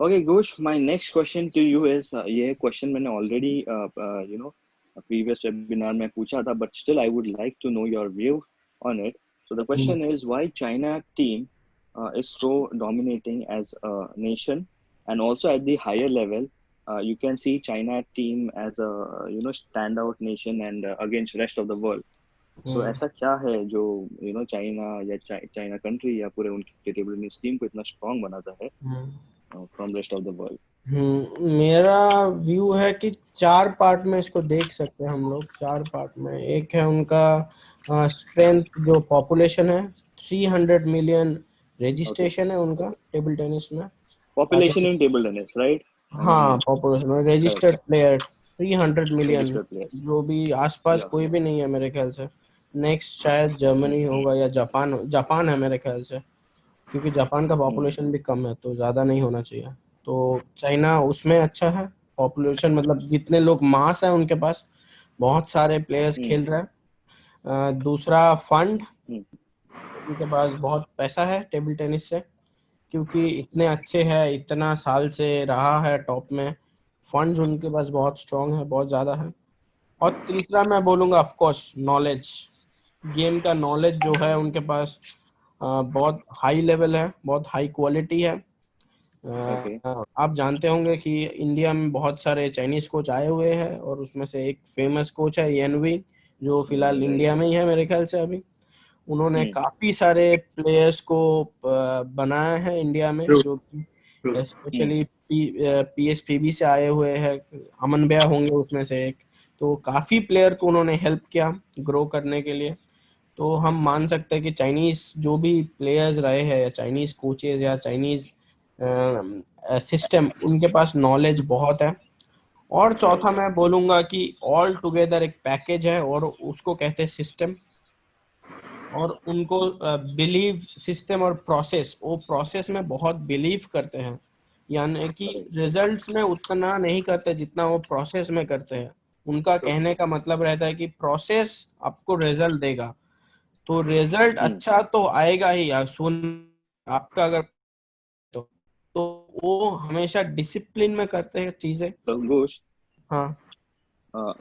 Okay, Ghosh, my next question to you is ये question मैंने already previous webinar में पूछा था, but still I would like to know your view on it. So the question is why China team is so dominating as a nation, and also at the higher level, you can see China team as a standout nation and against rest of the world. So हम्म ऐसा क्या है जो China या China country या पूरे उनके table tennis team को इतना स्ट्रांग बनाता है hmm from rest of the world? मेरा व्यू है कि चार पार्ट में इसको देख सकते हैं हम लोग। चार पार्ट में एक है उनका स्ट्रेंथ, जो पॉपुलेशन है। 300 मिलियन ओके, रजिस्ट्रेशन है उनका टेबल टेनिस में। Population in table tennis, right? I हाँ, मीन, पॉपुलेशन में correct, registered player 300 million, registered players, जो भी आसपास या कोई भी नहीं है मेरे ख्याल से। नेक्स्ट शायद जर्मनी होगा या जापान। जापान है मेरे ख्याल से, क्योंकि जापान का पॉपुलेशन भी कम है तो ज़्यादा नहीं होना चाहिए। तो चाइना उसमें अच्छा है। पॉपुलेशन मतलब जितने लोग मास है उनके पास, बहुत सारे प्लेयर्स खेल रहे हैं। दूसरा फंड, उनके पास बहुत पैसा है टेबल टेनिस से, क्योंकि इतने अच्छे हैं, इतना साल से रहा है टॉप में। फंड्स उनके पास बहुत स्ट्रांग है, बहुत ज़्यादा है। और तीसरा मैं बोलूँगा ऑफ कोर्स नॉलेज। गेम का नॉलेज जो है उनके पास बहुत हाई लेवल है, बहुत हाई क्वालिटी है। ओके, आप जानते होंगे कि इंडिया में बहुत सारे चाइनीज कोच आए हुए हैं, और उसमें से एक फेमस कोच है एनवी, जो फिलहाल राइट, इंडिया में ही है मेरे ख्याल से अभी। उन्होंने काफी सारे प्लेयर्स को बनाया है इंडिया में, जो स्पेशली पीएसपीबी से आए हुए हैं। अमन भैया होंगे उसमें से एक। तो काफी प्लेयर को उन्होंने हेल्प किया ग्रो करने के लिए। तो हम मान सकते हैं कि चाइनीज जो भी प्लेयर्स रहे हैं, या चाइनीज कोचेज, या चाइनीज सिस्टम, उनके पास नॉलेज बहुत है। और चौथा राइट, मैं बोलूंगा कि ऑल टुगेदर एक पैकेज है, और उसको कहते हैं सिस्टम। और उनको बिलीव सिस्टम और प्रोसेस, वो प्रोसेस में बहुत बिलीव करते हैं। यानी कि करेक्ट, रिजल्ट्स में उतना नहीं करते जितना वो प्रोसेस में करते हैं। उनका कहने का मतलब रहता है कि प्रोसेस आपको रिजल्ट देगा। तो रिजल्ट अच्छा तो आएगा ही यार, सुन। आपका अगर तो, तो वो हमेशा डिसिप्लिन में करते हैं चीजें। तो घोष, हाँ।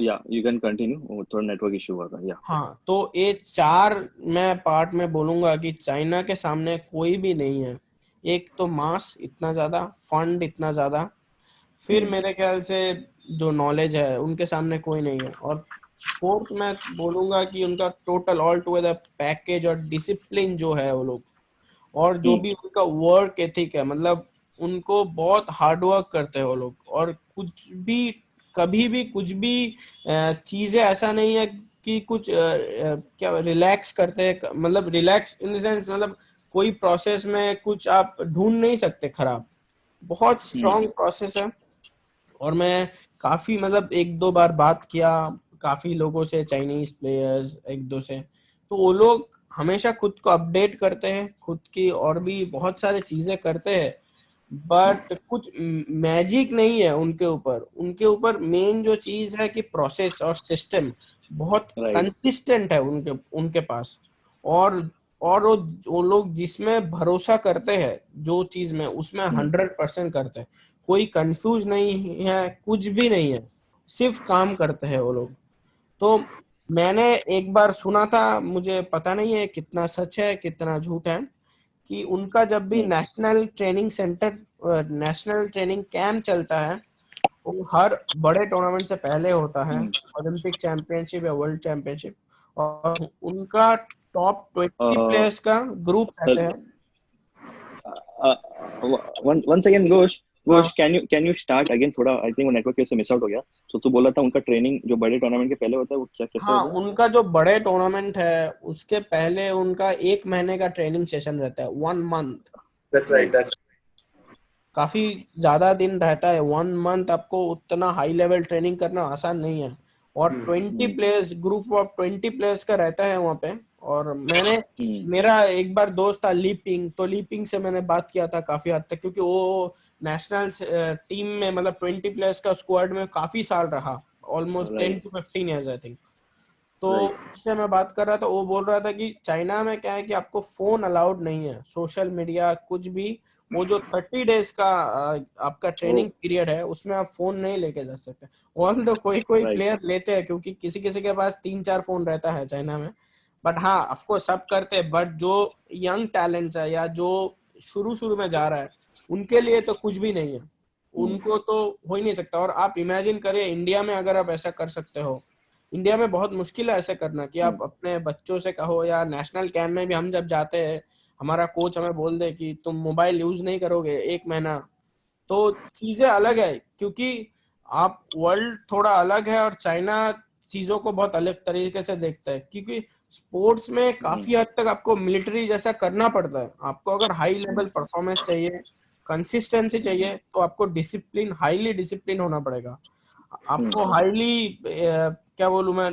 या यू कैन कंटिन्यू, थोड़ा नेटवर्क इशू हुआ था, या हाँ, तो ये चार मैं पार्ट में बोलूंगा कि चाइना के सामने कोई भी नहीं है। एक तो मास इतना ज्यादा, फंड इतना ज्यादा, फिर मेरे ख्याल से जो नॉलेज है उनके सामने कोई नहीं है। और फोर्थ मैं बोलूंगा कि उनका टोटल ऑल टुगेदर पैकेज और डिसिप्लिन जो है वो लोग, और जो भी उनका वर्क एथिक है, मतलब उनको बहुत हार्ड वर्क करते हैं वो लोग। और कुछ भी, कभी भी कुछ भी चीजें ऐसा नहीं है कि कुछ क्या रिलैक्स करते हैं। मतलब रिलैक्स इन द सेंस, मतलब कोई प्रोसेस में कुछ आप ढूंढ नहीं सकते खराब। बहुत स्ट्रांग प्रोसेस है। और मैं काफी, मतलब एक दो बार बात किया काफी लोगों से, चाइनीज प्लेयर्स एक दो से। तो वो लोग हमेशा खुद को अपडेट करते हैं, खुद की और भी बहुत सारी चीजें करते हैं। बट कुछ मैजिक नहीं है उनके ऊपर। उनके ऊपर मेन जो चीज है कि प्रोसेस और सिस्टम बहुत राइट, कंसिस्टेंट है उनके उनके पास। और और वो लोग जिसमें भरोसा करते हैं, जो चीज में, उसमें 100% करते हैं। कोई कंफ्यूज नहीं है, कुछ भी नहीं है, सिर्फ काम करते हैं वो लोग। तो मैंने एक बार सुना था, मुझे पता नहीं है कितना सच है कितना झूठ है, कि उनका जब भी national training centre, national training camp चलता है, वो हर बड़े टूर्नामेंट से पहले होता है। ओलंपिक चैंपियनशिप या वर्ल्ड चैंपियनशिप। और उनका टॉप 20 प्लेयर्स का ग्रुप रहते हैं। वन सेकेंड घोष, हाँ। Ghosh, can you start again? थोड़ा आई थिंक वो नेटवर्क से मिस आउट हो गया। तो तू बोला था उनका ट्रेनिंग जो बड़े टूर्नामेंट के पहले होता है, वो क्या कैसे हाँ, होता है? उनका जो बड़े टूर्नामेंट है उसके पहले उनका 1 महीने का ट्रेनिंग सेशन रहता है, 1 मंथ। राइट, काफी ज्यादा दिन रहता है। 1 मंथ आपको उतना हाई लेवल ट्रेनिंग करना आसान नहीं है। और 20 प्लेयर्स, ग्रुप ऑफ 20 प्लेयर्स का रहता है वहाँ पे। और मेरा एक बार दोस्त था लीपिंग, तो लीपिंग से मैंने बात किया था काफी हद तक, क्योंकि वो नेशनल टीम में, मतलब 20 प्लेयर्स का स्क्वाड में काफी साल रहा। Almost ten right, to fifteen years I think. तो राइट, उससे मैं बात कर रहा था, वो बोल रहा था कि चाइना में क्या है कि आपको फोन अलाउड नहीं है, सोशल मीडिया कुछ भी। वो जो 30 डेज का आपका ट्रेनिंग पीरियड है उसमें आप फोन नहीं लेके जा सकते। ऑल दो कोई कोई राइट। प्लेयर लेते हैं क्योंकि किसी किसी के पास 3-4 फोन रहता है चाइना में, बट हाँ ऑफ कोर्स सब करते हैं, बट जो यंग टैलेंट्स है या जो शुरू शुरू में जा रहा है उनके लिए तो कुछ भी नहीं है, उनको तो हो ही नहीं सकता। और आप इमेजिन करिए इंडिया में अगर आप ऐसा कर सकते हो, इंडिया में बहुत मुश्किल है ऐसा करना कि आप अपने बच्चों से कहो, या नेशनल कैंप में भी हम जब जाते हैं हमारा कोच हमें बोल दे कि तुम मोबाइल यूज नहीं करोगे 1 महीना, तो चीजें अलग है क्योंकि आप वर्ल्ड थोड़ा अलग है और चाइना चीजों को बहुत अलग तरीके से देखता है, क्योंकि स्पोर्ट्स में काफी हद तक आपको मिलिट्री जैसा करना पड़ता है। आपको अगर हाई लेवल परफॉर्मेंस चाहिए, कंसिस्टेंसी चाहिए, तो आपको डिसिप्लिन, हाईली डिसिप्लिन होना पड़ेगा, आपको हाईली क्या बोलूं मैं,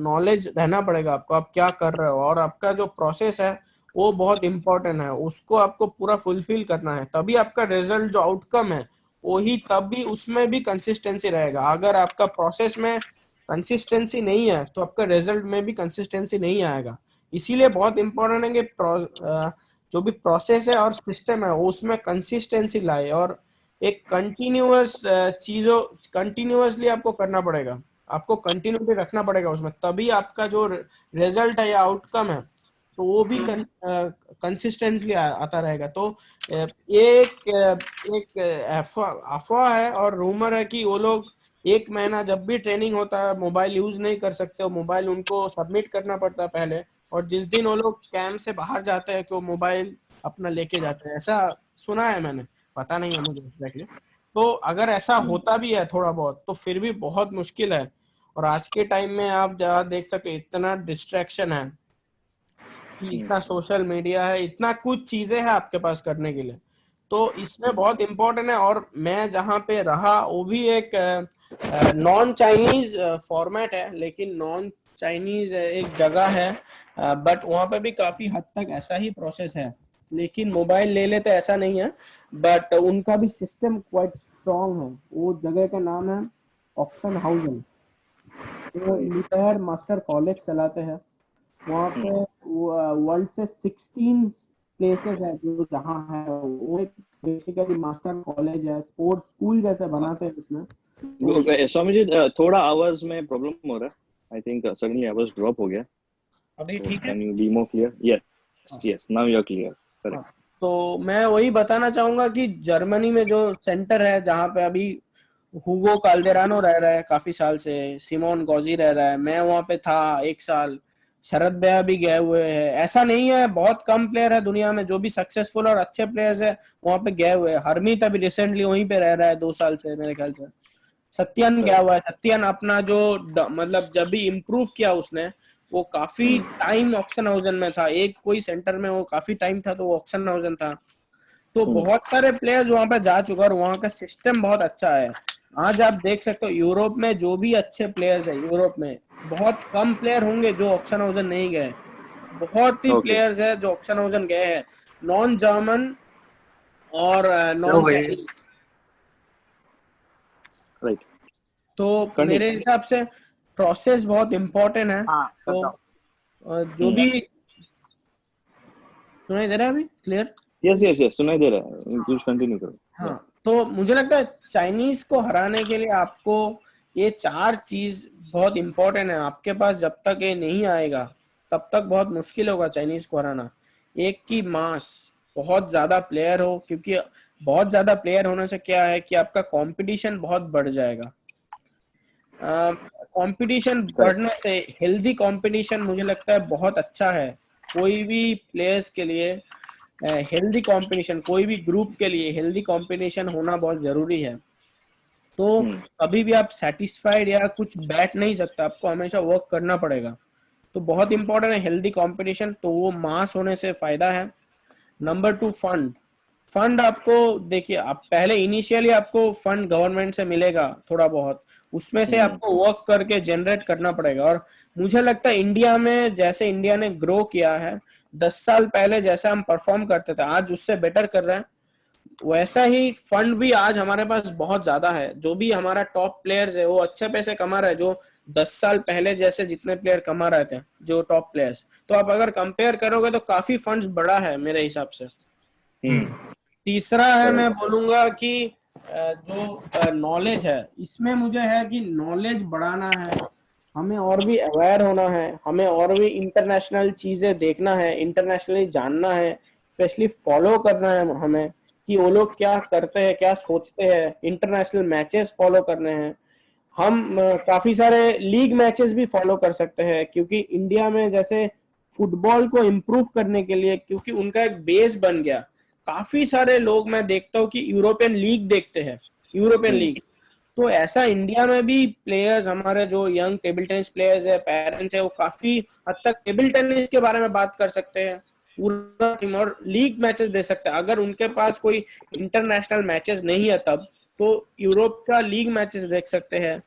नॉलेज रहना पड़ेगा आपको, आप क्या कर रहे हो, और आपका जो प्रोसेस है वो बहुत इंपॉर्टेंट है, उसको आपको पूरा फुलफिल करना है, तभी आपका रिजल्ट जो आउटकम है वही, तब भी उसमें भी कंसिस्टेंसी रहेगा। अगर आपका प्रोसेस में कंसिस्टेंसी नहीं है तो आपका रिजल्ट में भी कंसिस्टेंसी नहीं आएगा। इसीलिए बहुत इंपॉर्टेंट है कि जो भी प्रोसेस है और सिस्टम है उसमें कंसिस्टेंसी लाए, और एक कंटिन्यूअस चीजों कंटिन्यूअसली आपको करना पड़ेगा, आपको कंटिन्यूटी रखना पड़ेगा उसमें, तभी आपका जो रिजल्ट है या आउटकम है तो वो भी कंसिस्टेंटली आता रहेगा। तो ये एक अफवाह है और रूमर है कि वो लोग 1 महीना जब भी ट्रेनिंग होता है मोबाइल यूज नहीं कर सकते, मोबाइल उनको सबमिट करना पड़ता है पहले, और जिस दिन वो लोग कैंप से बाहर जाते हैं कि वो मोबाइल अपना लेके जाते हैं, ऐसा सुना है मैंने, पता नहीं है मुझे एग्जैक्टली। तो अगर ऐसा होता भी है थोड़ा बहुत तो फिर भी बहुत मुश्किल है। और आज के टाइम में आप जहाँ देख सके इतना डिस्ट्रैक्शन है कि इतना सोशल मीडिया है, इतना कुछ चीजें हैं आपके पास करने के लिए, तो इसमें बहुत इम्पोर्टेंट है। और मैं जहाँ पे रहा वो भी एक नॉन चाइनीज फॉर्मेट है, लेकिन नॉन चाइनीज एक जगह है, बट वहाँ पे भी काफी हद तक ऐसा ही प्रोसेस है, लेकिन मोबाइल ले लेते ऐसा नहीं है, बट उनका भी सिस्टम क्वाइट स्ट्रॉन्ग है। वो जगह का नाम है ऑक्सन हाउसन, वो लिटायर मास्टर कॉलेज चलाते हैं वहाँ पे। वर्ल्ड से 16 प्लेसेस है जो जहाँ है, वो एक बेसिकली मास्टर कॉलेज है, स्पोर्ट्स स्कूल जैसे बनाते हैं इसमें। स्वामी जी, थोड़ा आवाज में प्रॉब्लम हो रहा है। आई थिंक सडनली आवाज ड्रॉप हो गया। अभी So ठीक है। can you be more clear? Yes, yes. Now you're clear. हाँ, Correct. तो मैं वही बताना चाहूंगा कि जर्मनी में जो सेंटर है जहाँ पे अभी हुगो काल्देरानो रह रहा है काफी साल से, सिमोन गॉजी रह रहा है, मैं वहाँ पे था 1 साल, शरद भैया भी गए हुए हैं। ऐसा नहीं है, बहुत कम प्लेयर है दुनिया में जो भी सक्सेसफुल और अच्छे प्लेयर्स है वहाँ पे गए हुए हैं। हरमीत अभी रिसेंटली वहीं पे रह रहा है 2 साल से मेरे ख्याल से। सत्यन गया Correct. हुआ है, सत्यन अपना जो मतलब जब भी इम्प्रूव किया उसने, वो काफी टाइम ऑक्सन हाउजन में था, एक कोई सेंटर में वो काफी टाइम था तो वो ऑक्सन हाउजन था। तो बहुत सारे प्लेयर्स वहां पे जा चुका और वहां का सिस्टम बहुत अच्छा है। आज आप देख सकते हो यूरोप में जो भी अच्छे प्लेयर्स है, यूरोप में बहुत कम प्लेयर होंगे जो ऑक्सन हाउजन नहीं गए, बहुत ही Okay. प्लेयर्स है जो ऑक्सन हाउजन गए हैं, नॉन जर्मन और चलो नॉन भाई। चाइनीज। Right. तो मेरे Continue. हिसाब से प्रोसेस बहुत इम्पोर्टेंट है। हाँ तो करता हूँ। जो भी सुनाई दे रहा है अभी क्लियर? Yes, yes, yes. सुनाई दे रहा है। Please continue करो. Yeah. हाँ, तो मुझे लगता है चाइनीज को हराने के लिए आपको ये 4 चीज बहुत इंपॉर्टेंट है। आपके पास जब तक ये नहीं आएगा तब तक बहुत मुश्किल होगा चाइनीज को हराना। एक की मास, बहुत ज्यादा प्लेयर हो, क्योंकि बहुत ज्यादा प्लेयर होने से क्या है कि आपका कंपटीशन बहुत बढ़ जाएगा। Competition Correct. बढ़ने से हेल्दी कंपटीशन मुझे लगता है बहुत अच्छा है कोई भी प्लेयर्स के लिए। हेल्दी कंपटीशन, कोई भी ग्रुप के लिए हेल्दी कंपटीशन होना बहुत जरूरी है। तो कभी भी आप सेटिस्फाइड या कुछ बैठ नहीं सकता, आपको हमेशा वर्क करना पड़ेगा। तो बहुत इंपॉर्टेंट है हेल्दी कंपटीशन, तो वो मास होने से फायदा है। Number 2, fund. फंड आपको देखिए, आप पहले इनिशियली आपको फंड गवर्नमेंट से मिलेगा थोड़ा बहुत, उसमें से आपको वर्क करके जनरेट करना पड़ेगा। और मुझे लगता है इंडिया में जैसे इंडिया ने ग्रो किया है, 10 साल पहले जैसा हम परफॉर्म करते थे आज उससे बेटर कर रहे हैं। वैसा ही फंड भी आज हमारे पास बहुत ज्यादा है, जो भी हमारा टॉप प्लेयर्स है वो अच्छे पैसे कमा रहे हैं, जो 10 साल पहले जैसे जितने प्लेयर कमा रहे थे जो टॉप प्लेयर्स। तो आप अगर कंपेयर करोगे तो काफी फंड्स बड़ा है मेरे हिसाब से। तीसरा है, मैं Correct. बोलूंगा कि जो नॉलेज है, इसमें मुझे है कि नॉलेज बढ़ाना है, हमें और भी अवेयर होना है, हमें और भी इंटरनेशनल चीजें देखना है, इंटरनेशनली जानना है, स्पेशली फॉलो करना है हमें कि वो लोग क्या करते हैं, क्या सोचते हैं, इंटरनेशनल मैचेस फॉलो करने हैं। हम काफी सारे लीग मैचेस भी फॉलो कर सकते हैं, क्योंकि इंडिया में जैसे फुटबॉल को इम्प्रूव करने के लिए, क्योंकि उनका एक बेस बन गया, काफी सारे लोग मैं देखता हूँ कि यूरोपियन लीग देखते हैं, यूरोपियन Hmm. लीग। तो ऐसा इंडिया में भी प्लेयर्स, हमारे जो यंग टेबल टेनिस प्लेयर्स है, पेरेंट्स है, वो काफी हद तक टेबल टेनिस के बारे में बात कर सकते हैं, पूरा टीम और लीग मैचेस दे सकते हैं। अगर उनके पास कोई इंटरनेशनल मैचेस नहीं है तब, तो यूरोप का लीग मैचेस देख सकते हैं,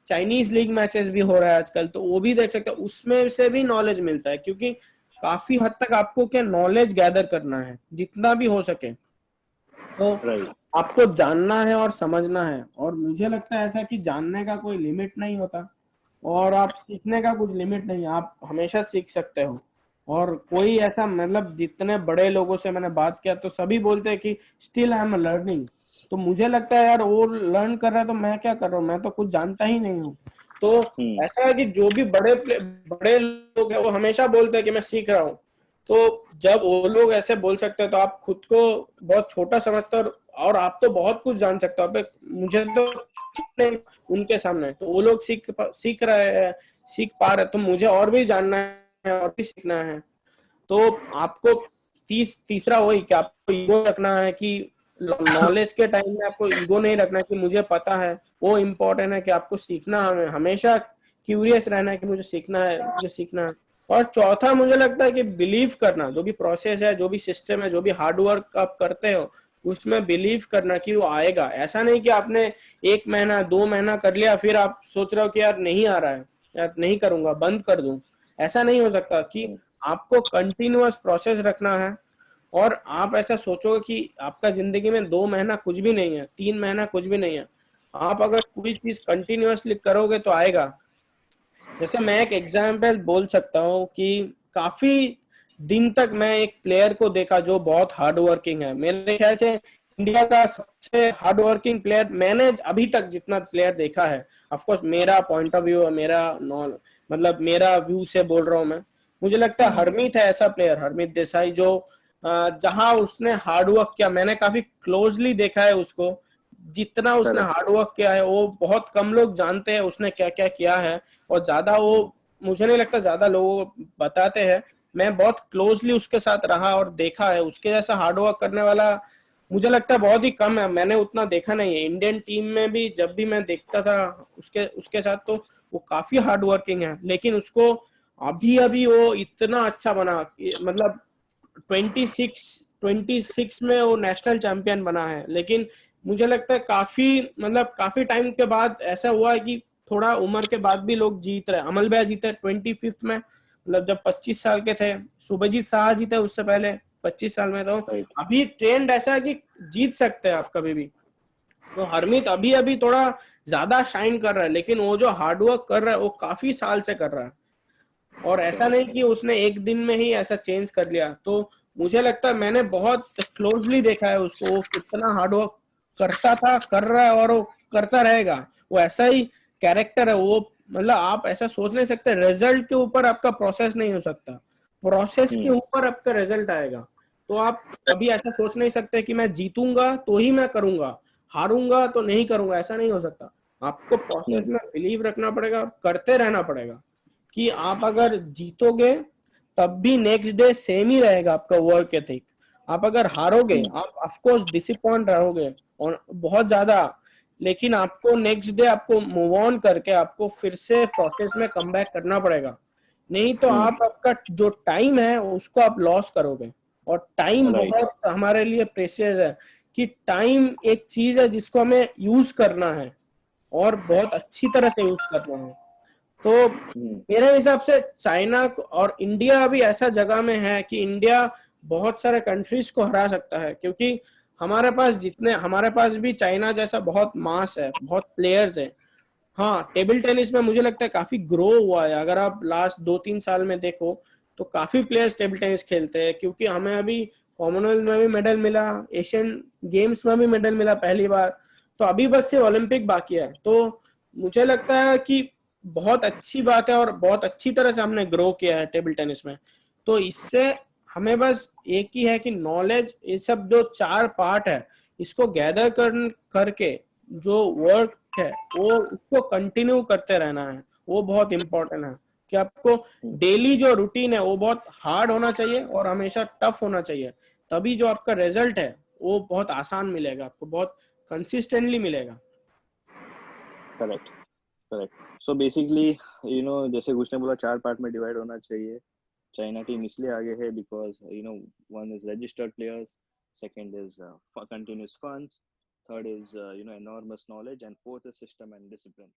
चाइनीज लीग मैचेस भी हो रहा है आजकल, तो वो भी देख सकते हैं, उसमें से भी नॉलेज मिलता है, क्योंकि काफी हद तक आपको क्या नॉलेज गैदर करना है जितना भी हो सके, तो Right. आपको जानना है और समझना है। और मुझे लगता है ऐसा कि जानने का कोई लिमिट नहीं होता, और आप सीखने का कुछ लिमिट नहीं है, आप हमेशा सीख सकते हो। और कोई ऐसा, मतलब जितने बड़े लोगों से मैंने बात किया तो सभी बोलते हैं कि स्टिल आई एम लर्निंग। तो मुझे लगता है यार, वो लर्न कर रहा है तो मैं क्या कर रहा हूँ, मैं तो कुछ जानता ही नहीं हूँ। तो Hmm. ऐसा है कि जो भी बड़े लोग हैं वो हमेशा बोलते हैं कि मैं सीख रहा हूँ। तो जब वो लोग ऐसे बोल सकते हैं तो आप खुद को बहुत छोटा समझते हो, और आप तो बहुत कुछ जान सकते हो। अबे मुझे तो कुछ नहीं उनके सामने, तो वो लोग सीख रहे हैं, सीख पा रहे, तो मुझे और भी जानना है और भी सीखना है। तो आपको तीसरा वही कि आपको ईगो रखना है, कि नॉलेज के टाइम में आपको ईगो नहीं रखना कि मुझे पता है, वो इम्पोर्टेंट है कि आपको सीखना, हमें हमेशा क्यूरियस रहना है कि मुझे सीखना है, मुझे सीखना है। और चौथा मुझे लगता है कि बिलीव करना, जो भी प्रोसेस है, जो भी सिस्टम है, जो भी हार्ड वर्क आप करते हो, उसमें बिलीव करना कि वो आएगा। ऐसा नहीं कि आपने 1 महीना 2 महीना कर लिया, फिर आप सोच रहे हो कि यार नहीं आ रहा है, यार नहीं करूंगा, बंद कर दूं। ऐसा नहीं हो सकता, कि आपको कंटिन्यूअस प्रोसेस रखना है। और आप ऐसा सोचोगे कि आपका जिंदगी में 2 महीना कुछ भी नहीं है, 3 महीना कुछ भी नहीं है, आप अगर कोई चीज कंटिन्यूअसली करोगे तो आएगा। जैसे मैं एक एग्जाम्पल बोल सकता हूँ कि काफी दिन तक मैं एक प्लेयर को देखा जो बहुत हार्ड वर्किंग है, मेरे ख्याल से इंडिया का सबसे हार्ड वर्किंग प्लेयर मैंने अभी तक जितना प्लेयर देखा है। ऑफ कोर्स मेरा पॉइंट ऑफ व्यू है, मेरा नॉन, मतलब मेरा व्यू से बोल रहा हूँ मैं। मुझे लगता है Hmm. हरमीत है ऐसा प्लेयर, हरमीत देसाई, जो जहां उसने हार्ड वर्क किया, मैंने काफी क्लोजली देखा है उसको, जितना उसने Correct. हार्डवर्क किया है वो बहुत कम लोग जानते हैं उसने क्या क्या किया है। और ज्यादा वो, मुझे नहीं लगता ज्यादा लोग बताते हैं। मैं बहुत क्लोजली उसके साथ रहा और देखा है, उसके जैसा हार्डवर्क करने वाला मुझे लगता है बहुत ही कम है, मैंने उतना देखा नहीं है। इंडियन टीम में भी जब भी मैं देखता था उसके उसके साथ, तो वो काफी हार्ड वर्किंग है, लेकिन उसको अभी अभी वो इतना अच्छा बना, मतलब 26 में वो नेशनल चैंपियन बना है। लेकिन मुझे लगता है काफी, मतलब काफी टाइम के बाद ऐसा हुआ है कि थोड़ा उम्र के बाद भी लोग जीत रहे। अमल भैया जीते 25th में, मतलब जब 25 साल के थे। शुभजीत शाह जीते उससे पहले 25 साल में। तो Right. अभी ट्रेंड ऐसा है कि जीत सकते हैं आप कभी भी। तो हरमीत अभी अभी थोड़ा ज्यादा शाइन कर रहा है, लेकिन वो जो हार्डवर्क कर रहा है वो काफी साल से कर रहा है। और ऐसा नहीं कि उसने एक दिन में ही ऐसा चेंज कर लिया। तो मुझे लगता है मैंने बहुत क्लोजली देखा है उसको, वो कितना हार्डवर्क करता था, कर रहा है, और वो करता रहेगा। वो ऐसा ही कैरेक्टर है वो, मतलब आप ऐसा सोच नहीं सकते रिजल्ट के ऊपर आपका प्रोसेस नहीं हो सकता, प्रोसेस के Hmm. ऊपर आपका रिजल्ट आएगा। तो आप कभी ऐसा सोच नहीं सकते कि मैं जीतूंगा तो ही मैं करूंगा, हारूंगा तो नहीं करूंगा, ऐसा नहीं हो सकता। आपको प्रोसेस Hmm. में बिलीव रखना पड़ेगा, करते रहना पड़ेगा। कि आप अगर जीतोगे तब भी नेक्स्ट डे सेम ही रहेगा आपका वर्क एथिक। आप अगर हारोगे, Hmm. आप ऑफ कोर्स डिसअपॉइंट रहोगे और बहुत ज्यादा, लेकिन आपको नेक्स्ट डे आपको मूव ऑन करके आपको फिर से प्रोसेस में कम बैक करना पड़ेगा। नहीं तो Hmm. आप आपका जो टाइम है उसको आप लॉस करोगे। और टाइम Right. बहुत हमारे लिए प्रेशियस है, कि टाइम एक चीज है जिसको हमें यूज करना है, और बहुत अच्छी तरह से यूज करना है। तो Hmm. मेरे हिसाब से चाइना और इंडिया भी ऐसा जगह में है कि इंडिया बहुत सारे कंट्रीज को हरा सकता है, क्योंकि हमारे पास भी चाइना जैसा बहुत मास है, बहुत प्लेयर्स है। हाँ, टेबल टेनिस में मुझे लगता है काफी ग्रो हुआ है, अगर आप लास्ट 2-3 साल में देखो तो काफी प्लेयर्स टेबल टेनिस खेलते हैं, क्योंकि हमें अभी कॉमनवेल्थ में भी मेडल मिला, एशियन गेम्स में भी मेडल मिला पहली बार, तो अभी बस से ओलंपिक बाकी है। तो मुझे लगता है कि बहुत अच्छी बात है और बहुत अच्छी तरह से हमने ग्रो किया है टेबल टेनिस में। तो इससे हमें बस एक ही है कि नॉलेज, ये सब जो 4 पार्ट है इसको गैदर करके जो वर्क है वो उसको कंटिन्यू करते रहना है। वो बहुत इंपॉर्टेंट है कि आपको डेली जो रूटीन है वो बहुत हार्ड होना चाहिए और हमेशा टफ होना चाहिए, तभी जो आपका रिजल्ट है वो बहुत आसान मिलेगा, आपको बहुत कंसिस्टेंटली मिलेगा। Correct, correct. सो बेसिकली जैसे कुछ ने बोला 4 पार्ट में डिवाइड होना चाहिए। चाइना टीम इसलिए आगे है because one is registered players, second is continuous funds, third is enormous knowledge, and fourth is system and discipline.